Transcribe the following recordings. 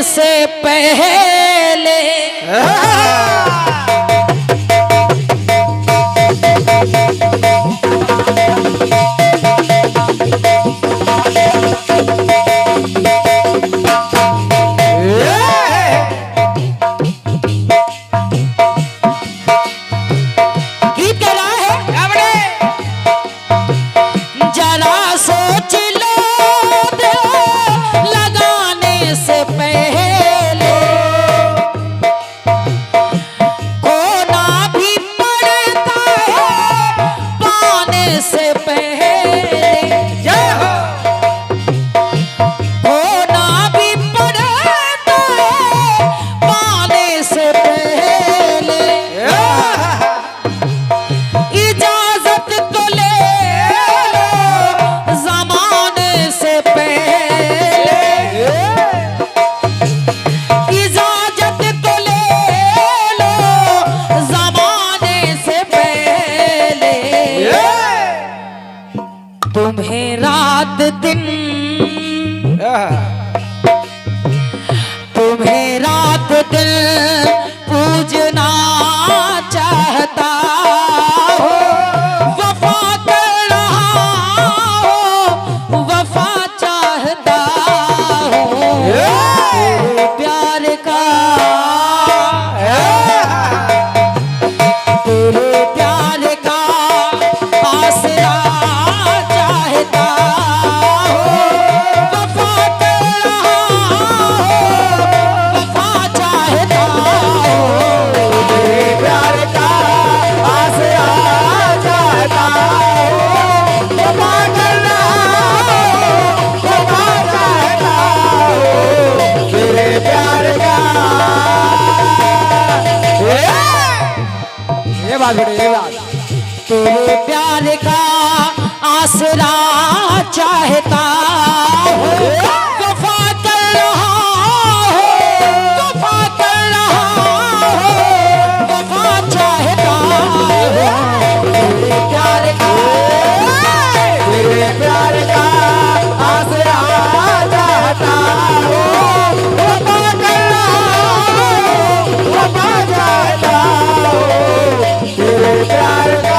से पहले तुम्हें रात दिन तुम्हें रात दिन पूजना चाहता हो, वफा कर रहा हो, वफा चाहता हो प्यार का, तेरे प्यार का आसरा तेरे प्यार का आसरा चाहता हो, वफा कर रहा हो, वफा कर रहा हो, वफा चाहता हो तेरे प्यार का आसरा चाहता हो, वफा कर रहा हो, वफा चाहता हो तेरे प्यार का।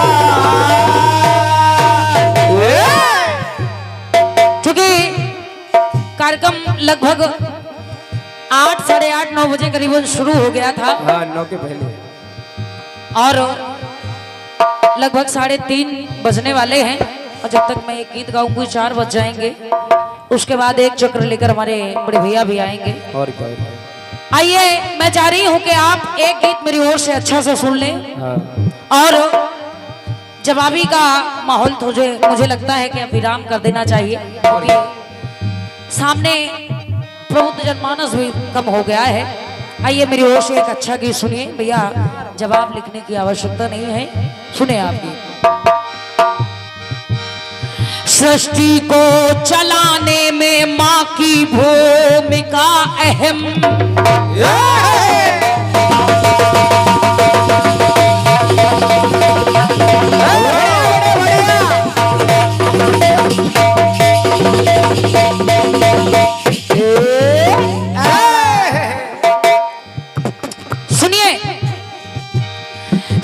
चूंकि कार्यक्रम लगभग 8, साढ़े 8, 9 बजे करीबन शुरू हो गया था। हाँ, 9 के पहले। और लगभग 3:30 बजने वाले हैं और जब तक मैं एक गीत गाऊंगी 4 बज जाएंगे। उसके बाद एक चक्र लेकर हमारे बड़े भैया भी आएंगे। और क्या आइए, मैं चाह रही हूँ कि आप एक गीत मेरी ओर से अच्छा से सुन लें। हाँ। और जवाबी का माहौल तो मुझे लगता है कि विराम कर देना चाहिए, क्योंकि सामने प्रबुद्ध जनमानस भी कम हो गया है। आइए मेरी ओर से एक अच्छा गीत सुनिए भैया, जवाब लिखने की आवश्यकता नहीं है, सुने आप गीत। सृष्टि को चलाने में माँ की भूमिका अहम,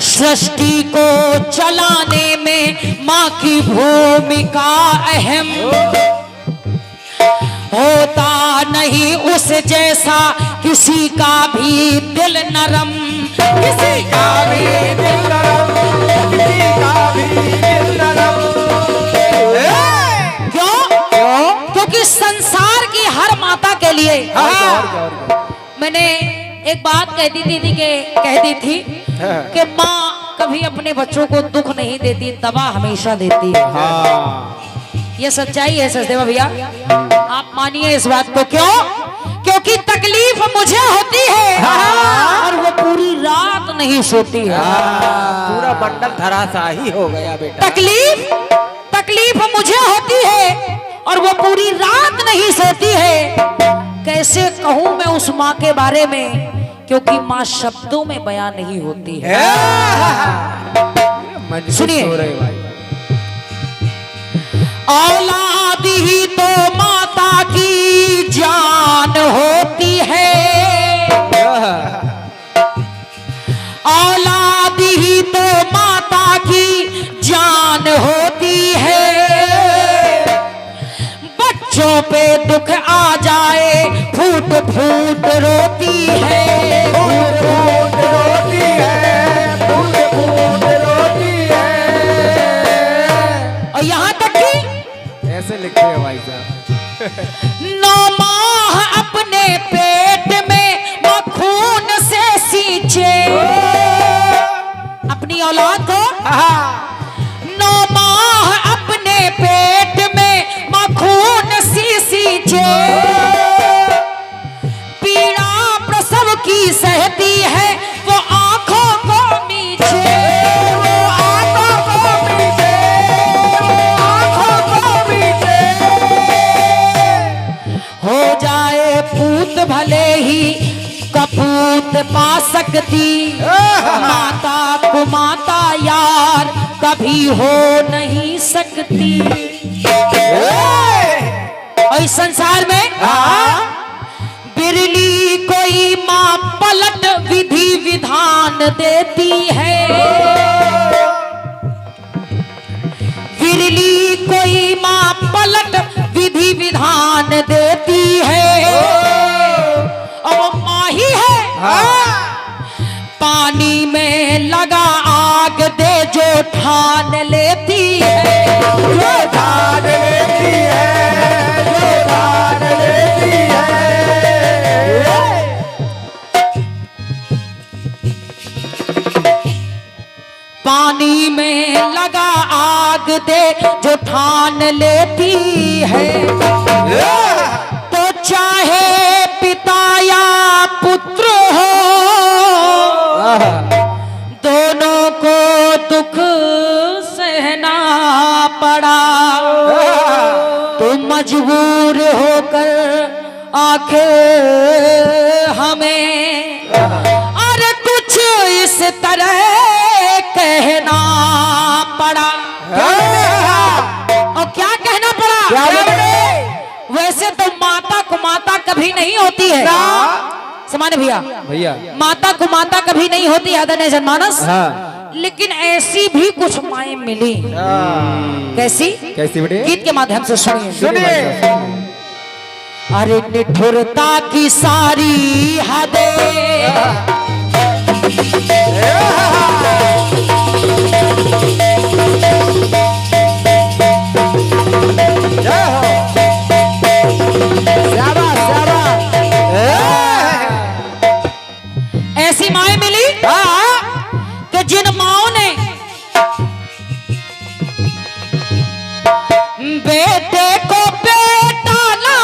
सृष्टि को चलाने में माँ की भूमिका अहम, होता नहीं उस जैसा किसी का भी दिल नरम, किसी का भी दिल नरम, किसी का भी दिल नरम। क्यों? क्योंकि संसार की हर माता के लिए मैंने एक बात कहती थी कि माँ कभी अपने बच्चों को दुख नहीं देती, दवा हमेशा देती है। हाँ। ये सच्चाई है सचदेवा भैया, आप मानिए इस बात को। क्यों? क्योंकि तकलीफ मुझे होती है। हाँ। और वो पूरी रात नहीं सोती है। हाँ। पूरा बंडल धराशाही हो गया बेटा। तकलीफ मुझे होती है और वो पूरी रात नहीं सोती है। कैसे कहूँ मैं उस माँ के बारे में, क्योंकि माँ शब्दों में बयां नहीं होती है। सुनिए, औलाद ही तो माता की जान होती है, दुख आ जाए फूट फूट रोती है, फूट फूट रोती है, फूट फूट रोती है। और यहाँ तक कि ऐसे लिखते हैं भाई साहब। 9 माह अपने पेट में माँ खून से सींचे अपनी औलाद को। 9 माह अपने पेट में माँ खून से सींचे, पीड़ा प्रसव की सहती है वो आंखों को मीचे, वो आंखों को मीचे, आंखों को मीचे। हो जाए पूत भले ही कपूत पा सकती, माता को माता यार कभी हो नहीं सकती। और इस संसार में बिरली कोई माँ पलट विधि विधान देती है, बिरली कोई माँ पलट विधि विधान देती है। और वो माँ ही है पानी में लगा आग दे जो ठान लेती है, जो ठान लेती है, जो ठान लेती है। पानी में लगा आग दे जो ठान लेती है। तो चाहे पिता या पुत्र हो दोनों को दुख सहना पड़ा, तो मजबूर होकर आखिर हमें अरे कुछ इस तरह कहना पड़ा। और क्या कहना पड़ा? वैसे तो माता को माता कभी नहीं होती है, सामान्य भैया, माता को माता कभी नहीं होती आदरणीय जनमानस। लेकिन ऐसी भी कुछ माएँ मिली। कैसी? कैसी बेटे? गीत के माध्यम से सुनिए। सुनिए। अरे निठुरता की सारी हदें ऐसी माएँ मिली कि जिन माओं ने बेटे को बेटा ना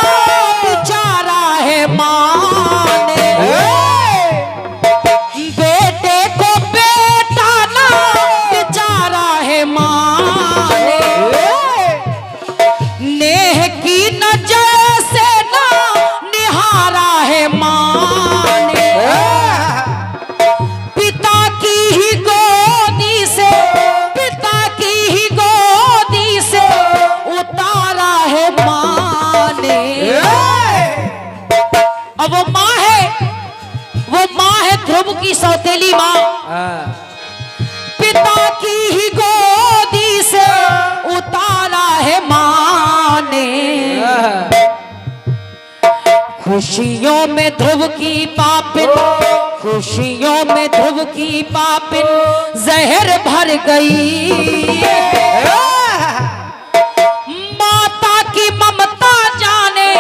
बिचारा है माँ ने, बेटे को बेटा ना बिचारा है माँ ने, नेह की नजर से ना निहारा है माँ ने, पिता की ही गोदी से, पिता की ही गोदी से उतारा है माँ ने। अब वो माँ है, वो माँ है ध्रुव की सौतेली माँ, पिता की ही गोदी से उतारा है माँ ने। खुशियों में ध्रुव की पापिन, खुशियों में ध्रुव की पापिन जहर भर गई। माता की ममता जाने,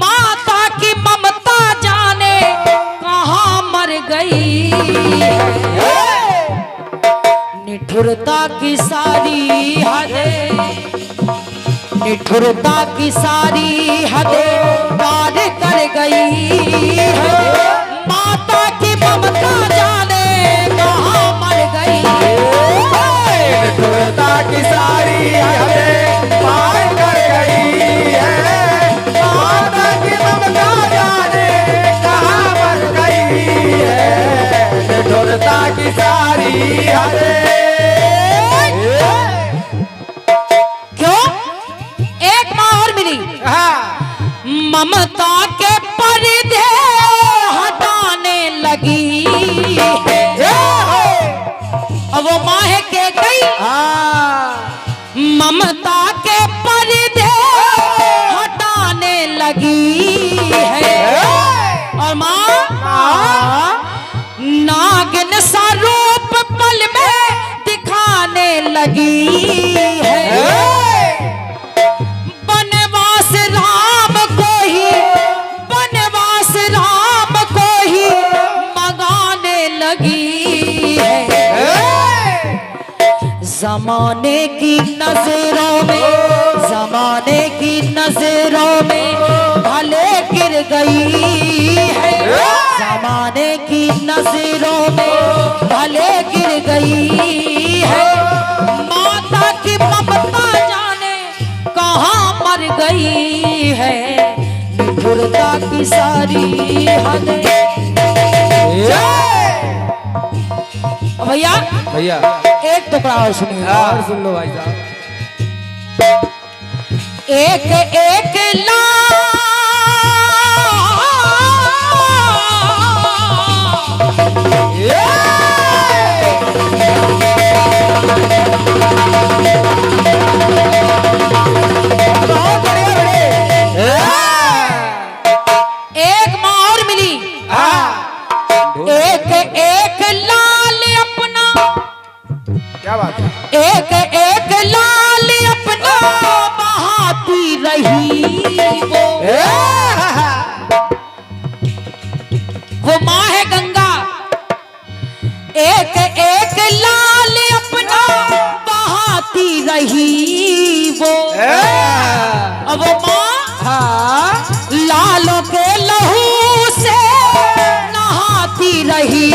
माता की ममता जाने कहाँ मर गई। निठुरता की सारी हदें, निठुरता की सारी हदें पार कर गई है। माता की ममता जाने कहाँ मर गई। निठुरता की सारी हदें पार कर गई है। माता की ममता जाने कहाँ मर गई है। निठुरता की सारी हदें। क्यों? एक माँ और मिली, ममता के पर्दे हटाने लगी है। अब वो माँ है के गई, ममता के पर्दे हटाने है। और माँ नागिन सा रूप पल में दिखाने लगी है। बनवास राम को ही मंगाने लगी है। जमाने की नजरों में भले गिर गई है। जमाने की नजरों में भले गिर गई है। माता की ममता जाने कहाँ मर गई है। निठुरता की सारी हदें। भैया भैया एक टुकड़ा और सुनिए। और सुन लो भाई साहब। एक एक एक माँ और मिली। एक एक लाल अपना, क्या बात है। एक एक लाल अपना बहाती रही वो माँ है गंगा। एक एक लाल अपना बहाती रही वो। अब वो माँ लालों के लहू से नहाती रही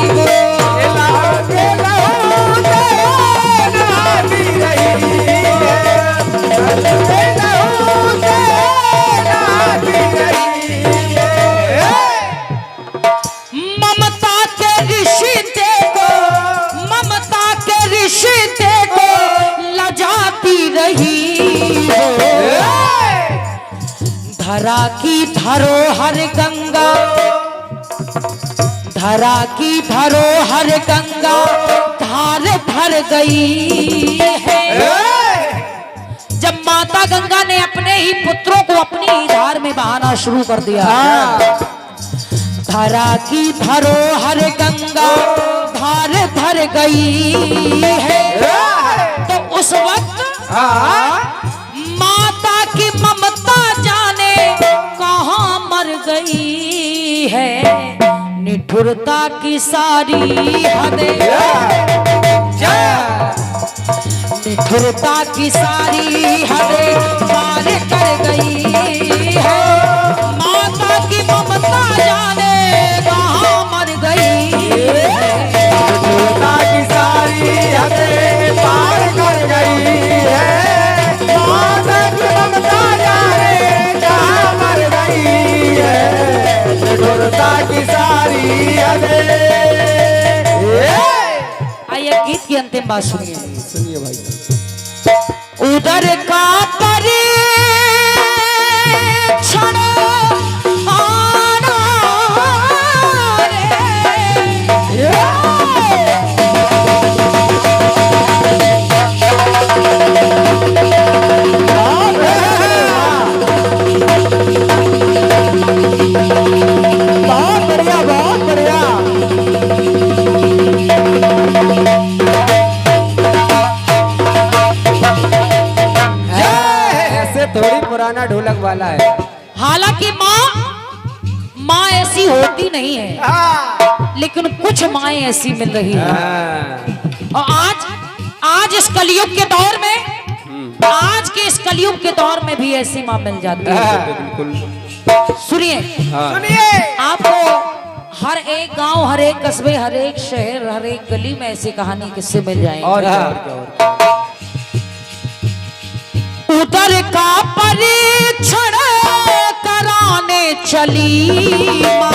वो। ममता के रिश्ते को लजाती रही हो। धरा की धरोहर गंगा धार भर गई है। जब माता गंगा ने अपने ही पुत्रों को अपनी ही धार में बहाना शुरू कर दिया। धरा की धरोहर गंगा धार भर गई है। तो उस वक्त माता की ममता जाने कहाँ मर गई है। निठुरता की सारी हदें, निठुरता की सारी हदें पार कर गई है। माता की ममता जाने कहाँ मर गई है। निठुरता की सारी हदें पार कर गई है। माता की ममता जाने कहाँ मर गई है। निठुरता की सारी हदें। आइए गीत की अंतिम बात सुनिए। सुनिए भाई साहब। उधर का परीक्षण आना बहुत बढ़िया, बहुत बढ़िया। ऐसे थोड़ी पुराना ढोलक वाला है। हालांकि माँ ऐसी होती नहीं है, लेकिन कुछ माएं ऐसी मिल रही है। और आज इस कलयुग के दौर में, आज के इस कलयुग के दौर में भी ऐसी माँ मिल जाती है। बिल्कुल सुनिए, सुनिए। आपको हर एक गांव, हर एक कस्बे, हर एक शहर, हर एक गली में ऐसी कहानी किससे मिल जाएंगी। और क्या। उधर का परीक्षण कराने चली माँ।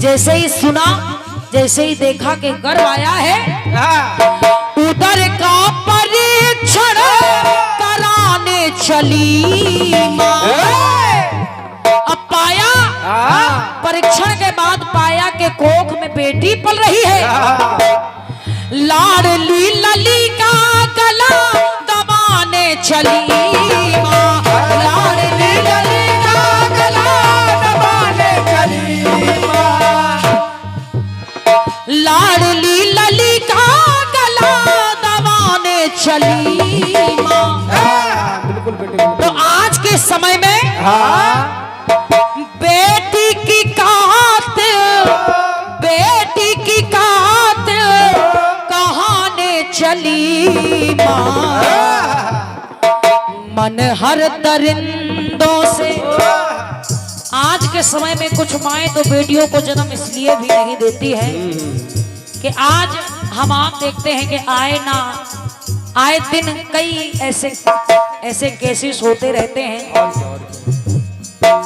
जैसे ही सुना, जैसे ही देखा कि गर्व आया है, उधर का परीक्षण कराने चली माँ। अब पाया, परीक्षण के बाद पाया कि कोख में बेटी पल रही है। लाडली लली का गला दबाने चली माँ। लाडली बेटी की खातिर, बेटी की खातिर कहाने चली माँ, मन हर दरिंदों से। आज के समय में कुछ माएँ तो बेटियों को जन्म इसलिए भी नहीं देती है कि आज हम आप देखते हैं कि आए दिन कई ऐसे केसेस होते रहते हैं,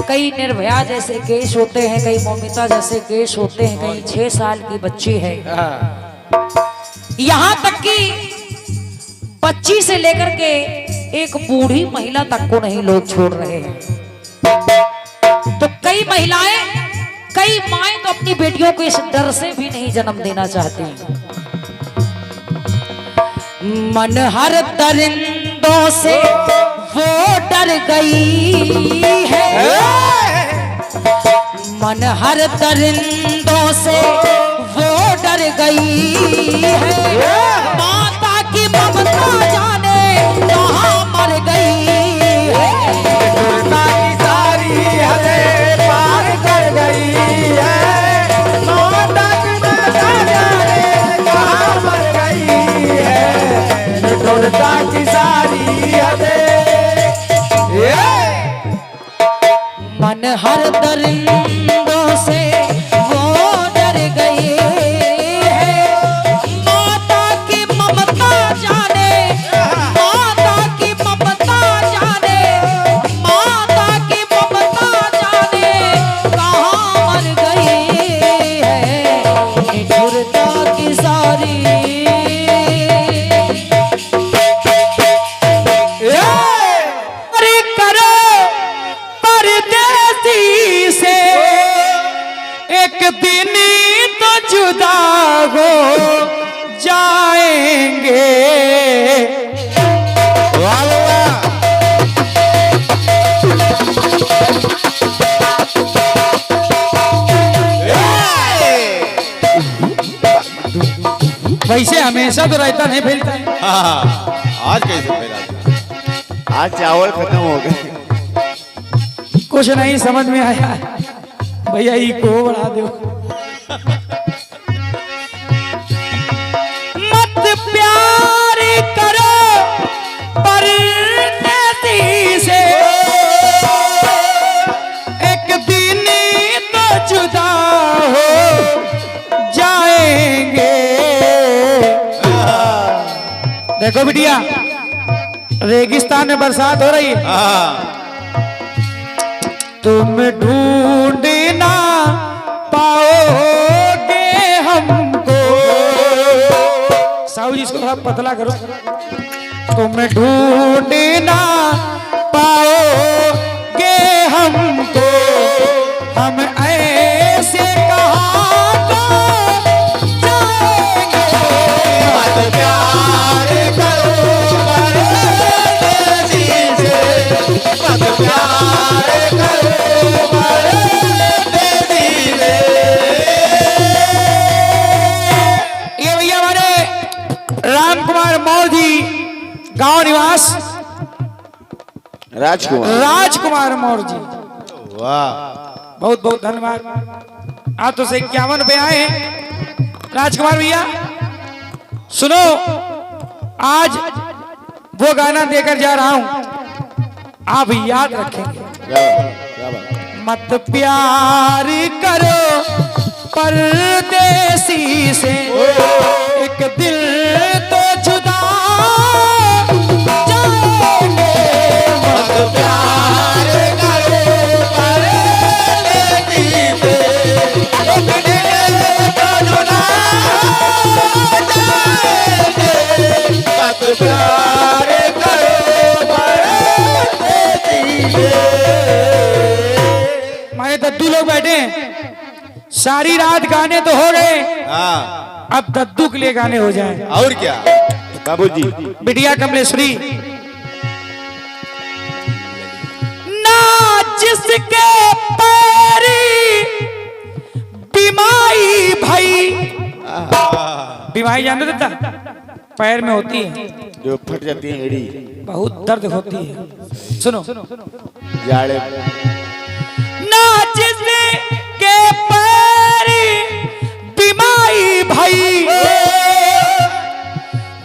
कई निर्भया जैसे केस होते हैं, कई मौमिता जैसे केस होते हैं, कई 6 साल की बच्ची है, यहाँ तक कि बच्ची से लेकर के एक बूढ़ी महिला तक को नहीं लोग छोड़ रहे हैं। तो कई महिलाएं, कई माएं तो अपनी बेटियों को इस डर से भी नहीं जन्म देना चाहती। मन हर दरिंदों से वो डर गई है, मन हर दरिंदों से वो डर गई है, माता की ममता जाने कहाँ मर गई है, दुर्गा की सारी हदें पार कर गई है, माता की ममता जाने कहाँ मर गई है, दुर्गा की सारी हदें। मन हर दरिंदों से वो डर गई है, माता की ममता जाने, माता की ममता जाने, माता की ममता जाने कहाँ मर गई है, दुर्गा की सारी। एक दिन तो जुदा हो जाएंगे। वैसे हमेशा तो रायता नहीं फैलता है। आज कैसे फैला? आज चावल खत्म हो गए। कुछ नहीं समझ में आया भैया, को बढ़ा दो। मत प्यार करो परदेसी से, एक दिन तो जुदा हो जाएंगे। देखो बिटिया, रेगिस्तान में बरसात हो रही है, तुम ढूंढ ना पाओगे हमको। साहू जी इसको थोड़ा पतला करो। तुम ढूंढ ना पाओगे हमको, हम ऐसे कहाँ को जाएंगे। मत प्यार करो परदेसी से, मत प्यार करो। ये भैया हमारे राम कुमार मौर्य जी, गांव निवास राजकुमार मौर्य जी, वाह, बहुत बहुत धन्यवाद। आप तो 51 रुपए आए हैं राजकुमार भैया। सुनो, आज वो गाना देकर जा रहा हूं, आप याद रखेंगे। मत प्यार करो परदेसी से, एक दिल तो जुदा जाएंगे। मत प्यार करो परदेसी से, एक दिल तो जुदा जाएंगे। मत प्यार करो परदेसी से। माने दद्दू लोग बैठे हैं, सारी रात गाने तो हो गए, अब दद्दू के लिए गाने हो जाए। और क्या बाबूजी? बिटिया कमलेश्वरी, ना जिसके पैरी बीमाई भाई, बीमाई जान देता पैर में होती है, जो फट जाती है एड़ी, बहुत दर्द होती है। सुनो, जाड़े नाच के पैर बिमाई भाई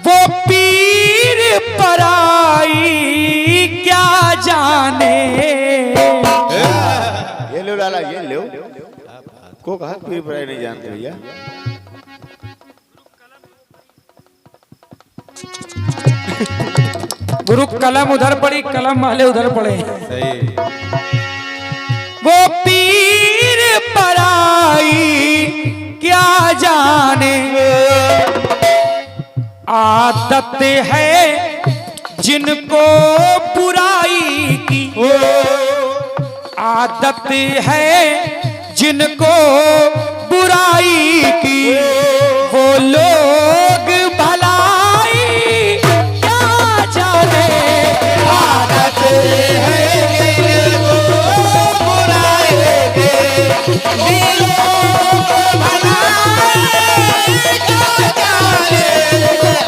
वो पीर पराई क्या जाने। ये लो लाला, ये लो को कहा पीर पराई नहीं जानते भैया। गुरु कलम उधर पड़ी, कलम वाले उधर पड़े। सही। वो पीर पराई क्या जाने, आदत है जिनको बुराई की, आदत है जिनको बुराई की, वो लोग भलाई क्या जाने। आदत है जिनको बुराई की, लोग भलाई क्या जाने।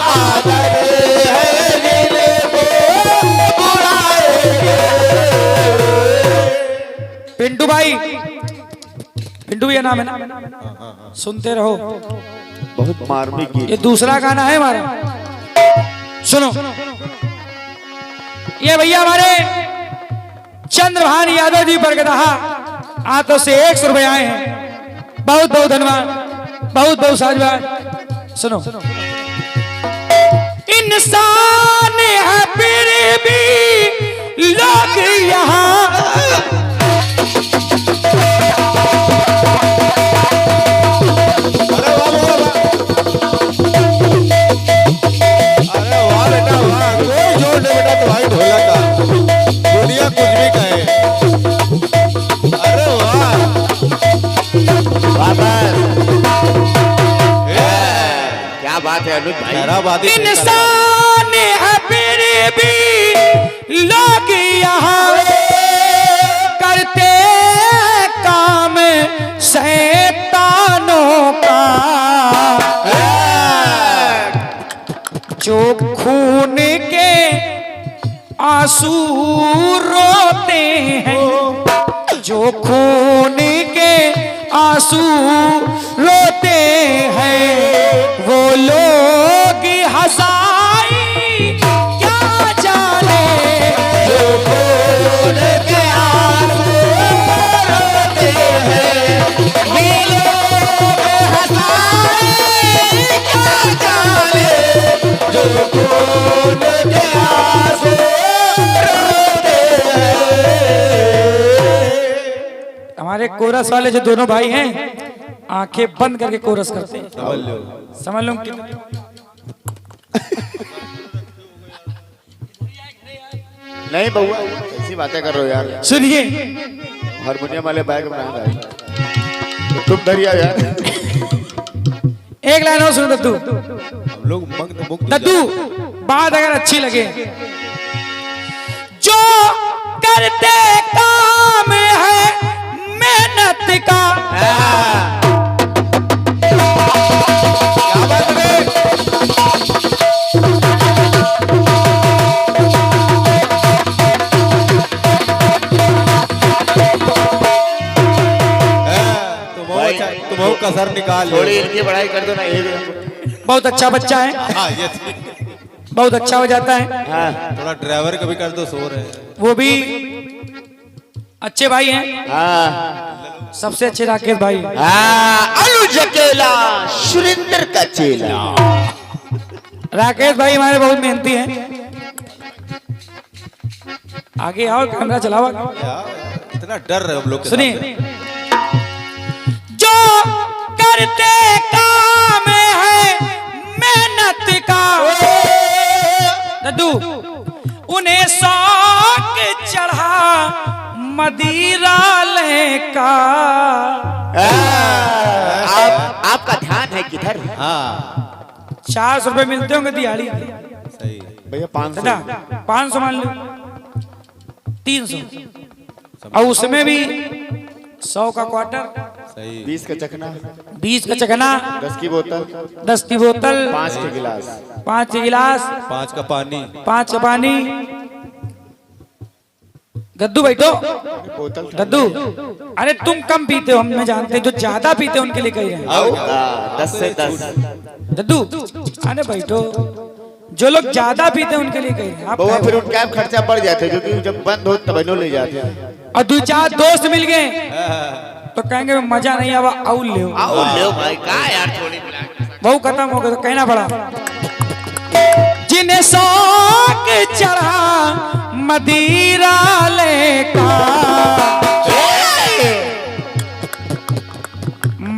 आदत है जिनको बुराई की। पिंटू भाई, पिंटू भैया नाम है ना, सुनते रहो। बहुत मार्मिक गीत। ये दूसरा गाना है हमारा, सुनो। ये भैया हमारे चंद्रभान यादव जी बरगदहा हाथों से 100 रुपए आए हैं। बहुत बहुत धन्यवाद, बहुत बहुत साधुवाद। सुनो। इंसान है फिर भी लोग यहाँ, इंसान है फिर भी लोग यहाँ करते काम शैतानों का, जो खून के आंसू रोते हैं, जो खून के आंसू रोते हैं, वो लोग हंसाई क्या जाने। जो खून के आंसू रोते हैं, वो लोग हंसाई क्या जाने। जो खून के आंसू रोते हैं। हमारे कोरस वाले जो दोनों भाई हैं, आंखें बंद करके कोरस करते हैं। समझ लो कि नहीं बउआ, ऐसी बातें कर रहे हो यार। सुनिए, हारमोनियम वाले बैग में भाई तो तुम धरिया यार। एक लाइन और सुनो दद्दू। हम लोग मग्न मुग्ध दद्दू, बात अगर अच्छी लगे, जो करते काम है मेहनत का, तुम कसर निकाल थोड़ी इनकी पढ़ाई कर दो ना। एक बहुत अच्छा बच्चा है। हाँ, ये बहुत अच्छा हो जाता है। हाँ। थोड़ा ड्राइवर का भी कर दो, सो रहे हैं। वो भी अच्छे भाई हैं। हाँ। सबसे अच्छे राकेश भाई। अनुज अकेला सुरेंद्र का चेला। राकेश भाई हमारे बहुत मेहनती हैं। आगे आओ, कैमरा चलाओ। इतना डर रहे हम लोग। सुनिए, जो करते काम है मेहनत का, दद्दू, उन्हें शौक चढ़ा मदिरा का। आपका ध्यान है किधर? हाँ 400 रुपए मिलते होंगे दिहाड़ी। सही। भैया 500 दादा 500 मान लो, 300, और उसमें भी 100 का क्वार्टर, सही। 20 का चखना, 20 का चखना, 10 की बोतल, 10 की बोतल, 5 के गिलास, 5 के गिलास, 5 का पानी, 5 का पानी, गद्दू बैठो। बोतल गद्दू, अरे तुम कम पीते हो, हम जानते हैं, जो ज्यादा पीते हैं उनके लिए कही रहे हैं। और क्या? 10 से 10 गद्दू, अरे बैठो, जो लोग ज्यादा पीते हैं उनके लिए कही रहे हैं। आप बउआ फिर उनका खर्चा बढ़ जाता है, क्योंकि जब बंद हो तब इन्हों ले जाते हैं। और 2-4 दोस्त मिल गए तो कहेंगे मजा नहीं आवा, आउल ले आओ ले भाई, का यार थोड़ी बहु खत्म हो गया तो कहना पड़ा। जिन्हें शौक चढ़ा मदिरा लेका,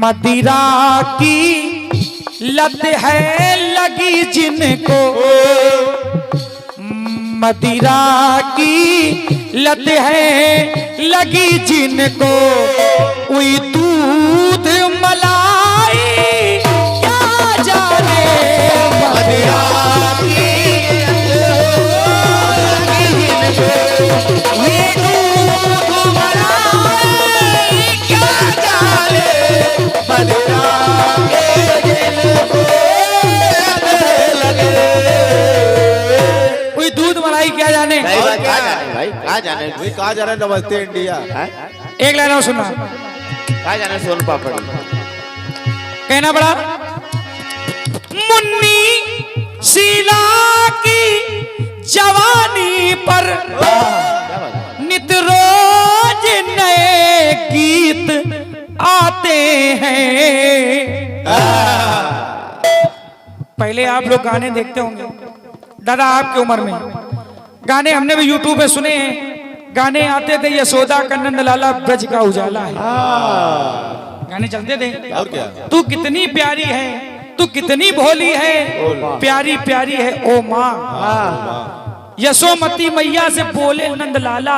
मदिरा की लत है लगी जिनको, मदिरा की लत है लगी जिनको, उई दूध मलाई क्या जाने, मदिरा की उई दूध मलाई क्या जाने, मदिरा दूध मलाई क्या जाने। नहीं भाई, कहाँ जाने भाई, कहाँ जाने वही कहा जा रहा है नमस्ते इंडिया। हैं? एक लाइन और सुनना, कहाँ जाने सोन पापड़। कहना पड़ा। मुन्नी शीला की जवानी पर नित रोज नए गीत आते हैं। पहले आप लोग गाने देखते होंगे, दादा आपकी उम्र में गाने हमने भी यूट्यूब पे सुने हैं। गाने आते थे, यशोदा का नंद लाला ब्रज का उजाला है, गाने चलते थे। और क्या? तू कितनी प्यारी है, तू कितनी भोली है, प्यारी प्यारी है ओ माँ। यशोमती मैया से बोले नंद लाला,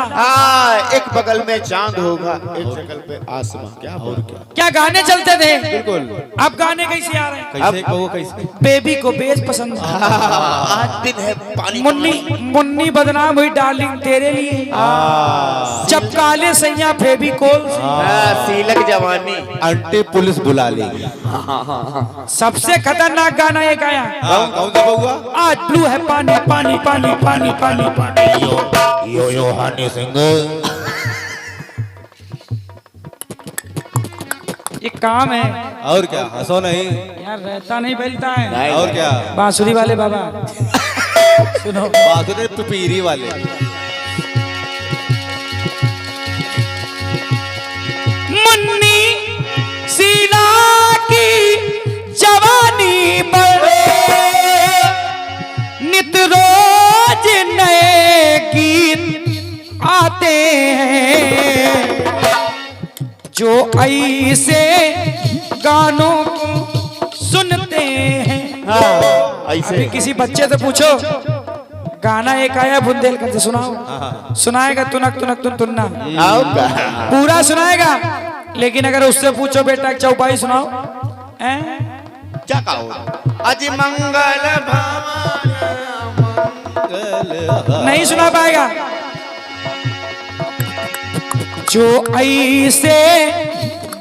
एक बगल में चांद होगा, एक बगल पे आसमां। क्या और क्या? क्या गाने चलते थे। बिल्कुल। अब गाने कैसे आ रहे हैं। कैसे कहो कैसे? बेबी को बेस पसंद है। आज दिन है पानी। मुन्नी मुन्नी बदनाम हुई डार्लिंग तेरे लिए, जब काले सैया फेविकोल सीलक जवानी। आंटी पुलिस बुला लेगी। सबसे खतरनाक गाना ये गाया। कौन सा बउआ? आज ब्लू है पानी पानी पानी पानी पानी पानी। यो यो हनी सिंह। ये काम है और क्या? हंसो नहीं। यार, रहता नहीं फैलता है। नहीं, और क्या? बांसुरी वाले बाबा सुनो, बासुरे पिपीरी वाले। मुन्नी शीला की जवानी पर नित रोज नए गीत आते हैं। जो ऐसे गानों को सुनते हैं। ऐसे अभी किसी बच्चे से पूछो, गाना एक आया बुंदेलखंड से, सुनाओ, सुनाएगा तुनक तुनक तुन तुन्ना, पूरा सुनाएगा। लेकिन अगर उससे पूछो बेटा एक चौपाई सुनाओ, क्या कहो, अज मंगल नहीं सुना पाएगा। जो ऐसे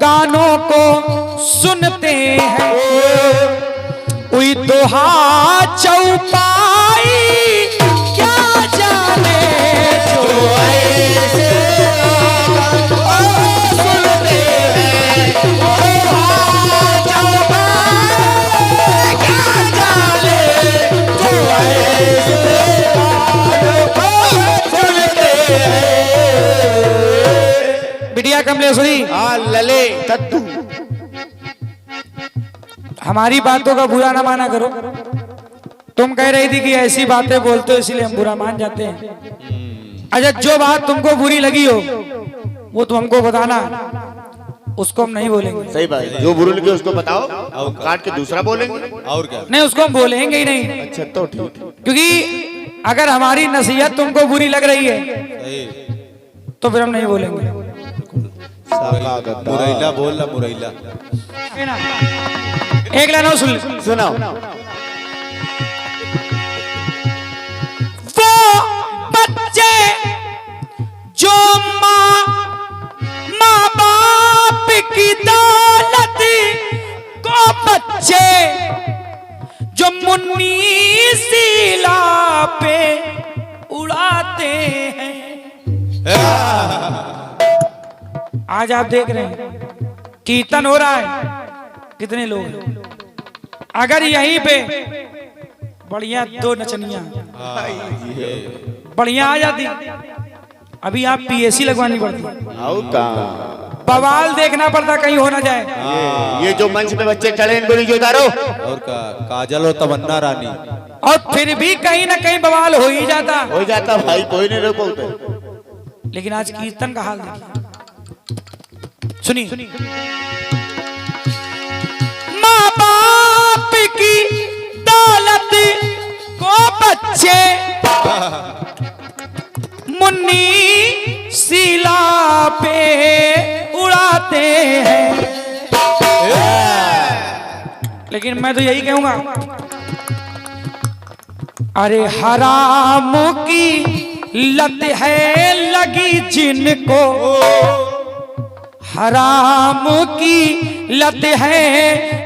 गानों को सुनते हैं, उई दोहा चौपाई क्या जाने। जो ऐसे सुनते हैं, दोहा चौपाई क्या जाने। जो ऐसे सुनते हैं। बिटिया कमलेश्वरी, लले कद्दू। हमारी बातों का बुरा ना माना करो। तुम कह रही थी कि ऐसी बातें बोलते हो इसलिए हम बुरा मान जाते हैं। अच्छा, जो बात तुमको बुरी लगी हो वो तो हमको बताना, उसको हम नहीं बोलेंगे। सही बात, जो बुरा लगे उसको बताओ, काट के दूसरा बोलेंगे। और क्या? नहीं, उसको हम बोलेंगे ही नहीं, अच्छा तो ठीक, क्योंकि अगर हमारी नसीहत तुमको बुरी लग रही है सही। तो फिर हम नहीं बोलेंगे। मुरैला बोल रहा, मुरैला। है ना? एक लाइन और सुन, सुनाओ। वो बच्चे जो माँ बाप की दौलत को, बच्चे जो मुन्नी शीला पे उड़ाते हैं। आज आप देख रहे हैं कीर्तन हो रहा है, कितने लोग हैं। अगर यहीं पे बढ़िया दो नचनिया बढ़िया आ जाती, अभी आप पीएसी लगवानी पड़ती, आओ का बवाल देखना पड़ता कहीं हो ना जाए। ये जो मंच पे बच्चे खड़े हैं इनको नहीं जोतारो। और का काजल और तमन्ना रानी। और फिर भी कहीं ना कहीं बवाल हो ही जाता। हो जाता भाई, कोई नहीं रोको उधर। लेकिन आज कीर्तन का हाल देखिए, सुनिए। माँ बाप की दौलत को बच्चे मुन्नी सीला पे उड़ाते हैं। लेकिन मैं तो यही कहूंगा, अरे हराम की लत है लगी जिनको, हराम की लत है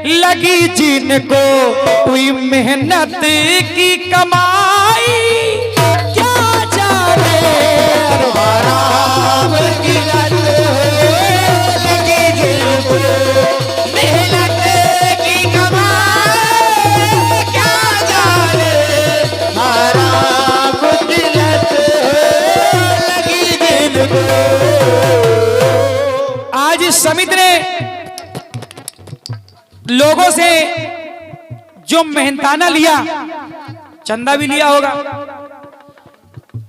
लगी जिनको, कोई मेहनत की कमाई क्या जाने। हराम की लत लगी जिनको, मेहनत की कमाई क्या जाने। हराम की लत लगी जिनको। आज इस समिति ने लोगों से जो मेहनताना लिया, चंदा भी लिया होगा।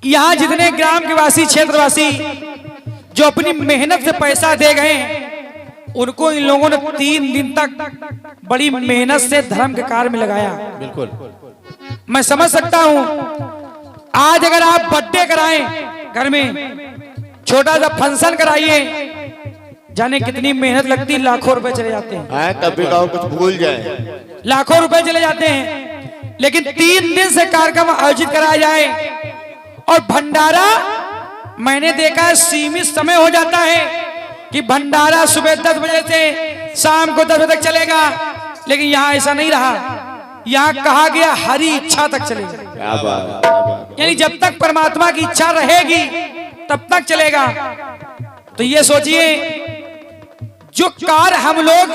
यहां जितने ग्राम के वासी, क्षेत्रवासी जो अपनी मेहनत से पैसा दे गए, उनको इन लोगों ने 3 दिन तक बड़ी मेहनत से धर्म के कार्य में लगाया। बिल्कुल मैं समझ सकता हूं, आज अगर आप बर्थडे कराएं घर में, छोटा सा फंक्शन कराइए, जाने कितनी मेहनत लगती, लाखों रुपए चले जाते हैं। तब भी कहो कुछ भूल जाए, लाखों रुपए चले जाते हैं। लेकिन 3 दिन से कार्यक्रम आयोजित कराया जाए और भंडारा, मैंने देखा है सीमित समय हो जाता है कि भंडारा सुबह 10 बजे से शाम को 10 बजे तक चलेगा। लेकिन यहाँ ऐसा नहीं रहा, यहाँ कहा गया हरी इच्छा तक चलेगा। क्या बात। यानी जब तक परमात्मा की इच्छा रहेगी तब तक चलेगा। तो ये सोचिए, जो कार हम लोग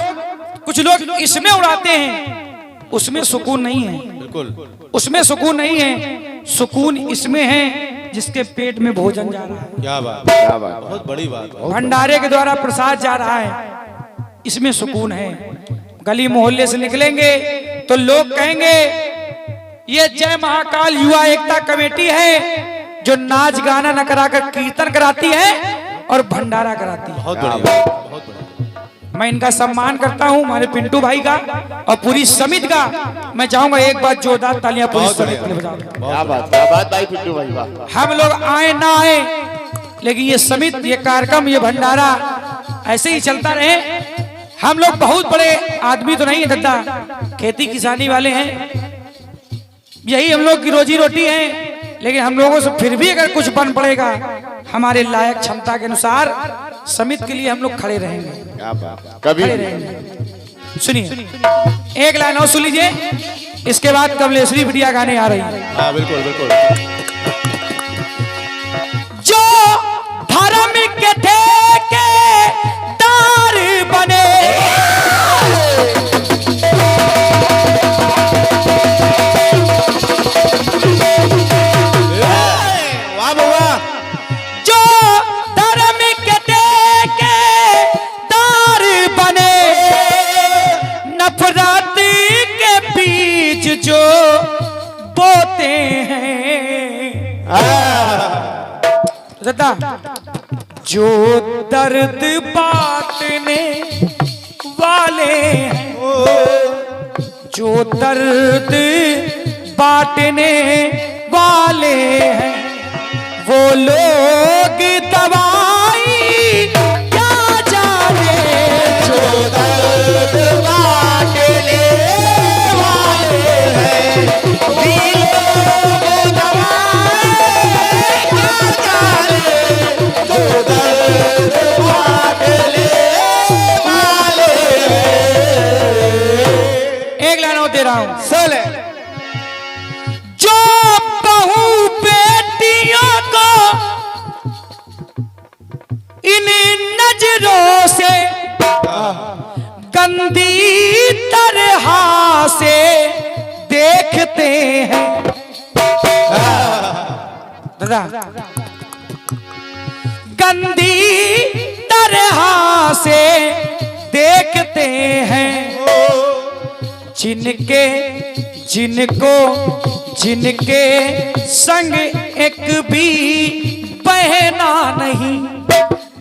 कुछ लोग इसमें उड़ाते हैं, उसमें सुकून नहीं है। बिल्कुल उसमें सुकून नहीं है, सुकून इसमें है जिसके पेट में भोजन जा रहा है। क्या बात, क्या बात। बहुत बड़ी बात। भंडारे के द्वारा प्रसाद जा रहा है, इसमें सुकून है। गली मोहल्ले से निकलेंगे तो लोग कहेंगे ये जय महाकाल युवा एकता कमेटी है जो नाच गाना न कराकर कीर्तन कराती है और भंडारा कराती है। बहुत बढ़िया, बहुत बढ़िया। मैं इनका सम्मान करता हूं, हमारे पिंटू भाई का और पूरी समिति का। मैं चाहूंगा एक बार जोरदार तालियां पूरी समिति के लिए बजा दें। क्या बात भाई पिंटू भाई, वाह। हम लोग आए ना आए, लेकिन ये समिति, ये कार्यक्रम, ये भंडारा ऐसे ही चलता रहे। हम लोग बहुत बड़े आदमी तो नहीं है दादा, खेती किसानी वाले हैं, यही हम लोग की रोजी रोटी है। लेकिन हम लोगों से फिर भी अगर कुछ बन पड़ेगा, हमारे लायक क्षमता के अनुसार समिति के लिए हम लोग खड़े रहेंगे। क्या बात। कभी खड़े रहेंगे। सुनिए, एक लाइन और सुन लीजिए, इसके बाद कमलेश्वरी बिटिया गाने आ रही है। हाँ बिल्कुल बिल्कुल। जो धर्म के ठेकेदार बने, वाह बाबा। जो धर्म के ठेकेदार बने, नफरत के बीज जो बोते हैं। दादा, जो दर्द बांटने वाले हैं, जो दर्द बांटने वाले हैं, वो लोग दवाई क्या जाने। जो दर्द बांटने वाले हैं, वो लोग दवाई क्या जाने। जो दर्द बांटने वाले हैं। एक लाइन और दे रहा हूं, सोले। जो बहू बेटियों को इन नजरों से गंदी तरह से देखते हैं। दादा, गंदी तरह से देखते हैं जिनके संग एक भी बहना नहीं,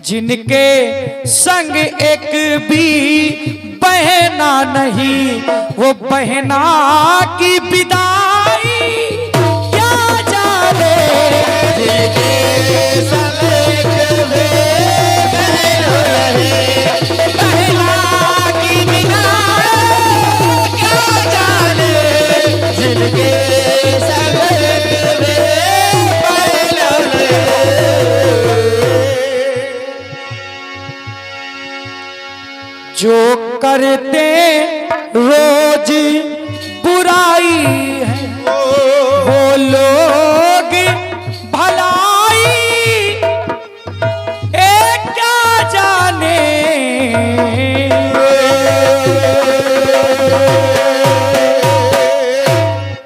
जिनके संग एक भी बहना नहीं, वो बहना की विदाई क्या जाने। जो करते रोज बुराई है वो लोग भलाई क्या जाने।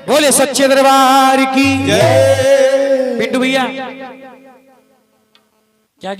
बोले सच्चे दरबार की। पिंटू भैया क्या